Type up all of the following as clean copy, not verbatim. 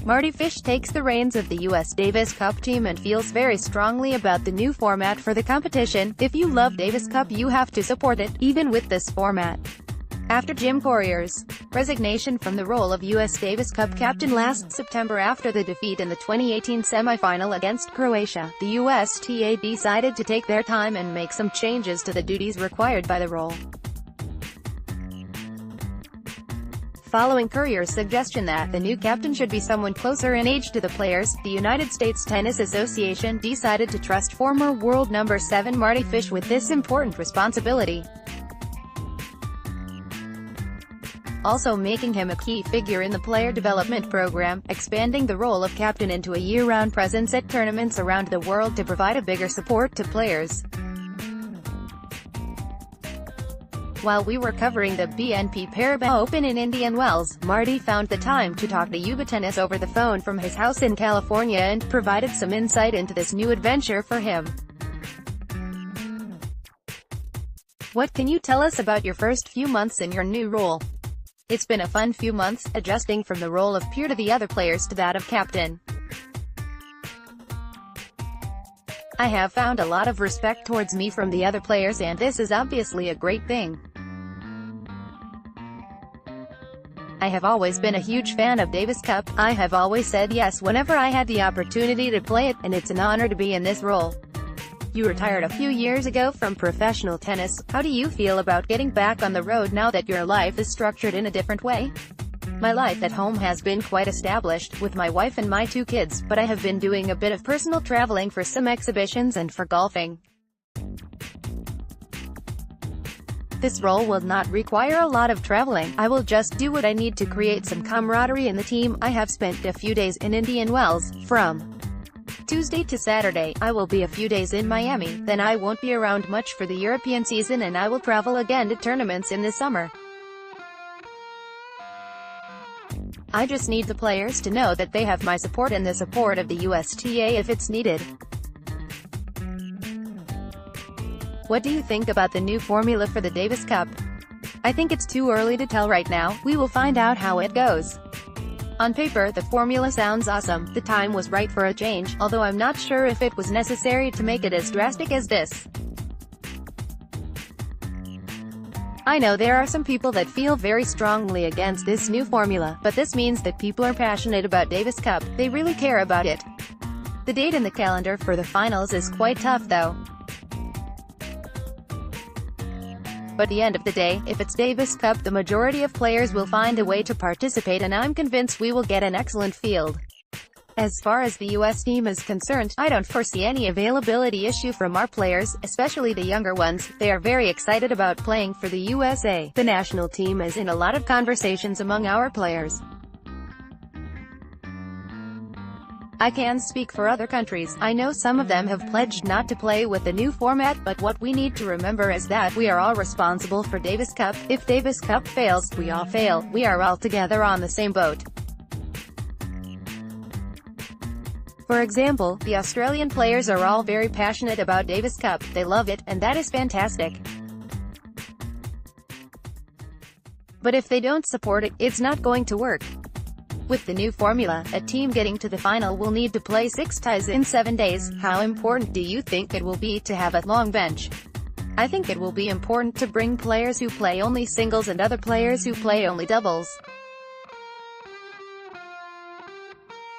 Mardy Fish takes the reins of the U.S. Davis Cup team and feels very strongly about the new format for the competition. If you love Davis Cup, you have to support it, even with this format. After Jim Courier's resignation from the role of U.S. Davis Cup captain last September after the defeat in the 2018 semifinal against Croatia, the USTA decided to take their time and make some changes to the duties required by the role. Following Courier's suggestion that the new captain should be someone closer in age to the players, the United States Tennis Association decided to trust former world number 7 Mardy Fish with this important responsibility, also making him a key figure in the player development program, expanding the role of captain into a year-round presence at tournaments around the world to provide a bigger support to players. While we were covering the BNP Paribas Open in Indian Wells, Mardy found the time to talk to Yuba Tennis over the phone from his house in California and provided some insight into this new adventure for him. What can you tell us about your first few months in your new role? It's been a fun few months, adjusting from the role of peer to the other players to that of captain. I have found a lot of respect towards me from the other players, and this is obviously a great thing. I have always been a huge fan of Davis Cup. I have always said yes whenever I had the opportunity to play it, and it's an honor to be in this role. You retired a few years ago from professional tennis. How do you feel about getting back on the road now that your life is structured in a different way? My life at home has been quite established, with my wife and my 2 kids, but I have been doing a bit of personal traveling for some exhibitions and for golfing. This role will not require a lot of traveling. I will just do what I need to create some camaraderie in the team. I have spent a few days in Indian Wells. From Tuesday to Saturday, I will be a few days in Miami, then I won't be around much for the European season, and I will travel again to tournaments in the summer. I just need the players to know that they have my support and the support of the USTA if it's needed. What do you think about the new formula for the Davis Cup? I think it's too early to tell right now. We will find out how it goes. On paper, the formula sounds awesome. The time was right for a change, although I'm not sure if it was necessary to make it as drastic as this. I know there are some people that feel very strongly against this new formula, but this means that people are passionate about Davis Cup. They really care about it. The date in the calendar for the finals is quite tough though. But at the end of the day, if it's Davis Cup, the majority of players will find a way to participate, and I'm convinced we will get an excellent field. As far as the US team is concerned, I don't foresee any availability issue from our players, especially the younger ones. They are very excited about playing for the USA. The national team is in a lot of conversations among our players. I can't speak for other countries. I know some of them have pledged not to play with the new format, but what we need to remember is that we are all responsible for Davis Cup. If Davis Cup fails, we all fail. We are all together on the same boat. For example, the Australian players are all very passionate about Davis Cup. They love it, and that is fantastic. But if they don't support it, it's not going to work. With the new formula, a team getting to the final will need to play 6 ties in 7 days. How important do you think it will be to have a long bench? I think it will be important to bring players who play only singles and other players who play only doubles.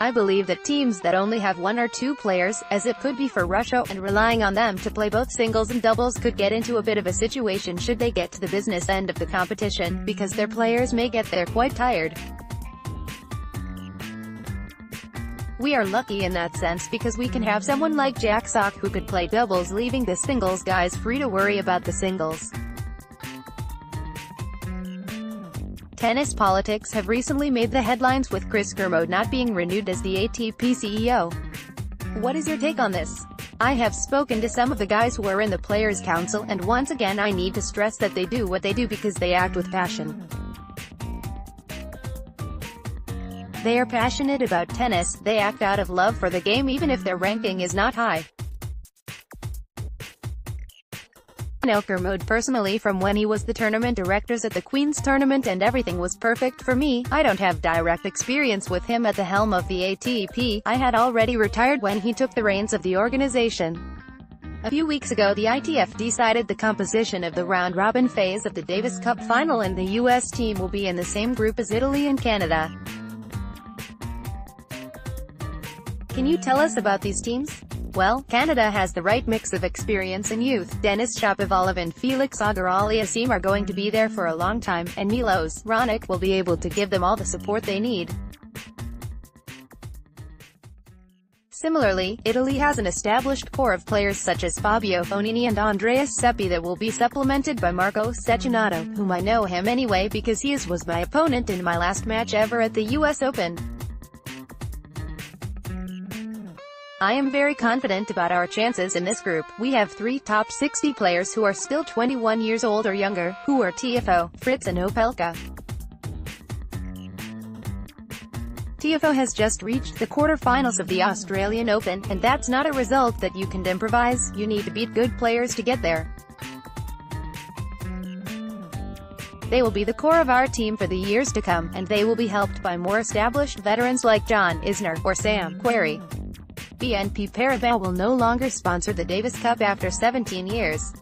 I believe that teams that only have 1 or 2 players, as it could be for Russia, and relying on them to play both singles and doubles could get into a bit of a situation should they get to the business end of the competition, because their players may get there quite tired. We are lucky in that sense because we can have someone like Jack Sock who could play doubles, leaving the singles guys free to worry about the singles. Tennis politics have recently made the headlines, with Chris Kermode not being renewed as the ATP CEO. What is your take on this? I have spoken to some of the guys who are in the Players' Council, and once again I need to stress that they do what they do because they act with passion. They are passionate about tennis. They act out of love for the game even if their ranking is not high. snooker mode personally from when he was the tournament directors at the Queen's Tournament, and everything was perfect for me. I don't have direct experience with him at the helm of the ATP. I had already retired when he took the reins of the organization. A few weeks ago, the ITF decided the composition of the round-robin phase of the Davis Cup final, and the U.S. team will be in the same group as Italy and Canada. Can you tell us about these teams? Well, Canada has the right mix of experience and youth. Denis Shapovalov and Felix Auger-Aliassime are going to be there for a long time, and Milos Raonic will be able to give them all the support they need. Similarly, Italy has an established core of players such as Fabio Fognini and Andreas Seppi that will be supplemented by Marco Cecchinato, whom I know him anyway because he was my opponent in my last match ever at the US Open. I am very confident about our chances in this group. We have 3 top 60 players who are still 21 years old or younger, who are Tiafoe, Fritz and Opelka. Tiafoe has just reached the quarter-finals of the Australian Open, and that's not a result that you can improvise. You need to beat good players to get there. They will be the core of our team for the years to come, and they will be helped by more established veterans like John Isner or Sam Querrey. BNP Paribas will no longer sponsor the Davis Cup after 17 years.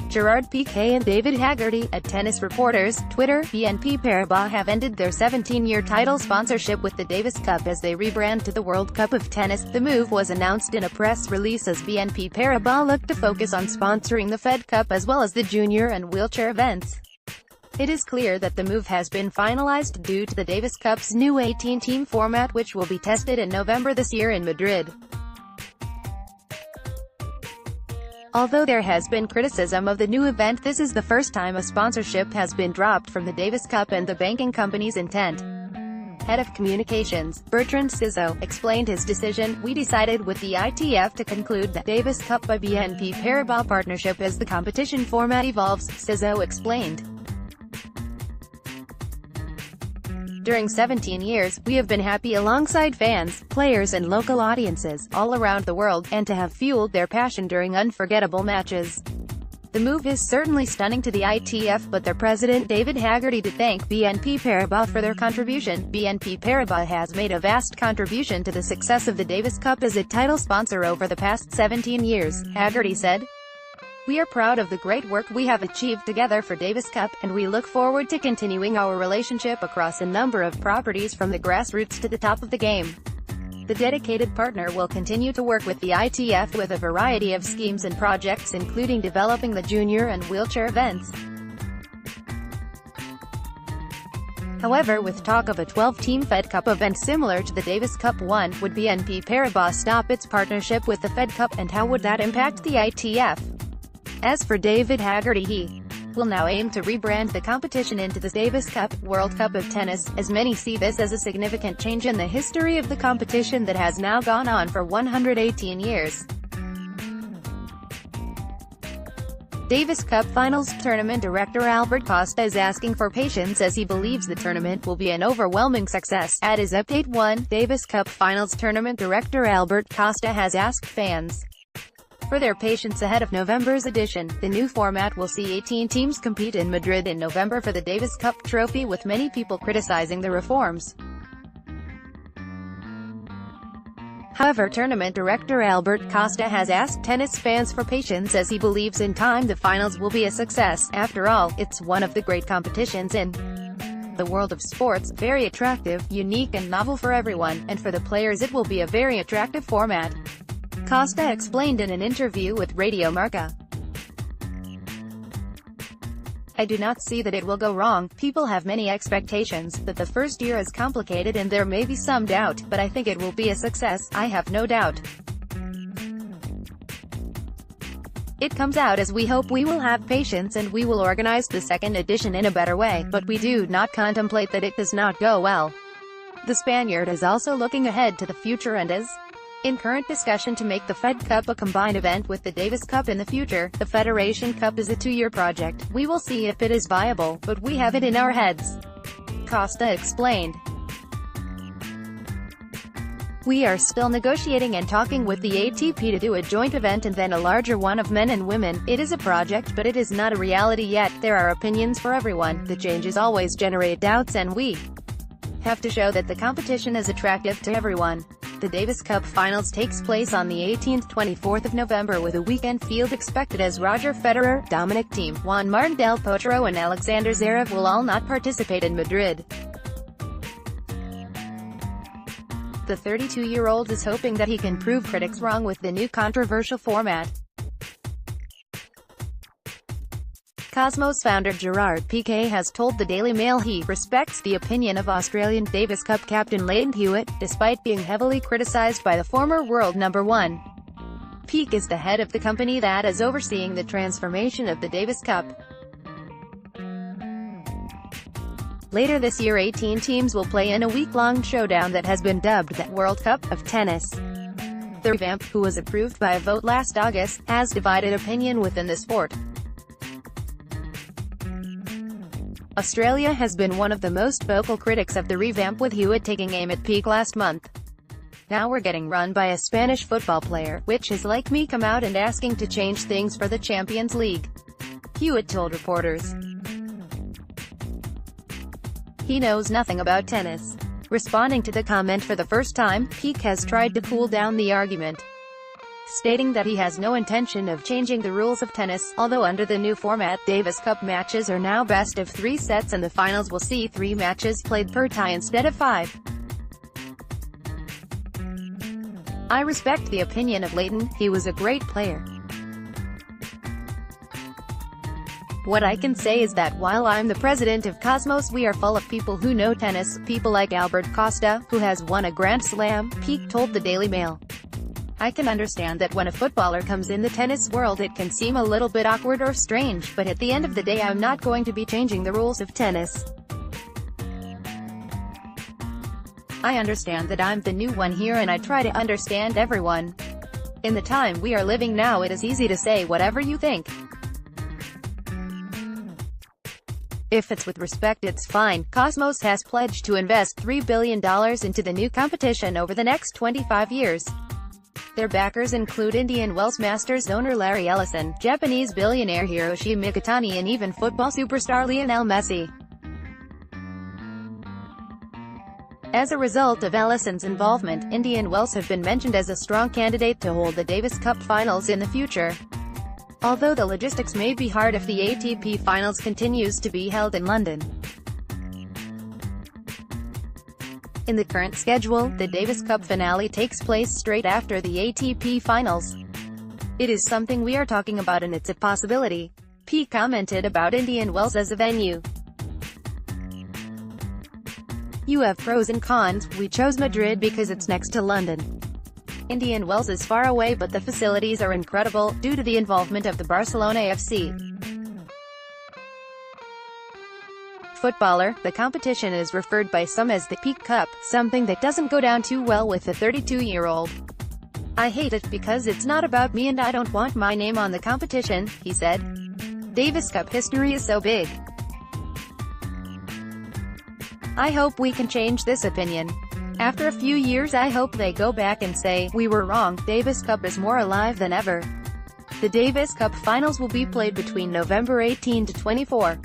Gerard Piqué and David Haggerty, at Tennis Reporters, Twitter, BNP Paribas have ended their 17-year title sponsorship with the Davis Cup as they rebrand to the World Cup of Tennis. The move was announced in a press release as BNP Paribas looked to focus on sponsoring the Fed Cup as well as the junior and wheelchair events. It is clear that the move has been finalized due to the Davis Cup's new 18-team format, which will be tested in November this year in Madrid. Although there has been criticism of the new event, this is the first time a sponsorship has been dropped from the Davis Cup and the banking company's intent. Head of Communications, Bertrand Cizeau, explained his decision. We decided with the ITF to conclude the Davis Cup by BNP Paribas partnership as the competition format evolves, Cizeau explained. During 17 years, we have been happy alongside fans, players and local audiences, all around the world, and to have fueled their passion during unforgettable matches. The move is certainly stunning to the ITF, but their president David Haggerty to thank BNP Paribas for their contribution. BNP Paribas has made a vast contribution to the success of the Davis Cup as a title sponsor over the past 17 years, Haggerty said. We are proud of the great work we have achieved together for Davis Cup, and we look forward to continuing our relationship across a number of properties from the grassroots to the top of the game. The dedicated partner will continue to work with the ITF with a variety of schemes and projects, including developing the junior and wheelchair events. However, with talk of a 12-team Fed Cup event similar to the Davis Cup one, would BNP Paribas stop its partnership with the Fed Cup, and how would that impact the ITF? As for David Haggerty, he will now aim to rebrand the competition into the Davis Cup, World Cup of Tennis, as many see this as a significant change in the history of the competition that has now gone on for 118 years. Davis Cup Finals Tournament Director Albert Costa is asking for patience as he believes the tournament will be an overwhelming success. At his Update 1, Davis Cup Finals Tournament Director Albert Costa has asked fans for their patience ahead of November's edition. The new format will see 18 teams compete in Madrid in November for the Davis Cup trophy, with many people criticizing the reforms. However, tournament director Albert Costa has asked tennis fans for patience as he believes in time the finals will be a success. After all, it's one of the great competitions in the world of sports, very attractive, unique and novel for everyone, and for the players it will be a very attractive format. Costa explained in an interview with Radio Marca. I do not see that it will go wrong. People have many expectations, that the first year is complicated and there may be some doubt, but I think it will be a success, I have no doubt. It comes out as we hope. We will have patience and we will organize the second edition in a better way, but we do not contemplate that it does not go well. The Spaniard is also looking ahead to the future and is in current discussion to make the Fed Cup a combined event with the Davis Cup in the future. The Federation Cup is a 2-year project. We will see if it is viable, but we have it in our heads, Costa explained. We are still negotiating and talking with the ATP to do a joint event and then a larger one of men and women. It is a project, but it is not a reality yet. There are opinions for everyone. The changes always generate doubts, and we have to show that the competition is attractive to everyone. The Davis Cup Finals takes place on the 18th-24th of November, with a weekend field expected as Roger Federer, Dominic Thiem, Juan Martín del Potro and Alexander Zverev will all not participate in Madrid. The 32-year-old is hoping that he can prove critics wrong with the new controversial format. Cosmos founder Gerard Piqué has told the Daily Mail he respects the opinion of Australian Davis Cup captain Lleyton Hewitt, despite being heavily criticised by the former world number one. Piqué is the head of the company that is overseeing the transformation of the Davis Cup. Later this year, 18 teams will play in a week-long showdown that has been dubbed the World Cup of Tennis. The revamp, who was approved by a vote last August, has divided opinion within the sport. Australia has been one of the most vocal critics of the revamp, with Hewitt taking aim at Piqué last month. "Now we're getting run by a Spanish football player, which is like me come out and asking to change things for the Champions League," Hewitt told reporters. He knows nothing about tennis. Responding to the comment for the first time, Piqué has tried to cool down the argument, stating that he has no intention of changing the rules of tennis, although under the new format, Davis Cup matches are now best of 3 sets and the finals will see 3 matches played per tie instead of 5. "I respect the opinion of Lleyton. He was a great player. What I can say is that while I'm the president of Cosmos, we are full of people who know tennis, people like Albert Costa, who has won a Grand Slam," Piqué told the Daily Mail. "I can understand that when a footballer comes in the tennis world it can seem a little bit awkward or strange, but at the end of the day I'm not going to be changing the rules of tennis. I understand that I'm the new one here and I try to understand everyone. In the time we are living now, it is easy to say whatever you think. If it's with respect, it's fine." Cosmos has pledged to invest $3 billion into the new competition over the next 25 years. Their backers include Indian Wells Masters owner Larry Ellison, Japanese billionaire Hiroshi Mikitani and even football superstar Lionel Messi. As a result of Ellison's involvement, Indian Wells have been mentioned as a strong candidate to hold the Davis Cup Finals in the future. Although the logistics may be hard if the ATP Finals continues to be held in London. In the current schedule, the Davis Cup finale takes place straight after the ATP Finals. "It is something we are talking about and it's a possibility," Piqué commented about Indian Wells as a venue. "You have pros and cons. We chose Madrid because it's next to London. Indian Wells is far away but the facilities are incredible, due to the involvement of the Barcelona FC footballer. The competition is referred by some as the Piqué Cup, something that doesn't go down too well with the 32-year-old. I hate it because it's not about me and I don't want my name on the competition," he said. "Davis Cup history is so big. I hope we can change this opinion. After a few years I hope they go back and say, we were wrong. Davis Cup is more alive than ever." The Davis Cup Finals will be played between November 18 to 24.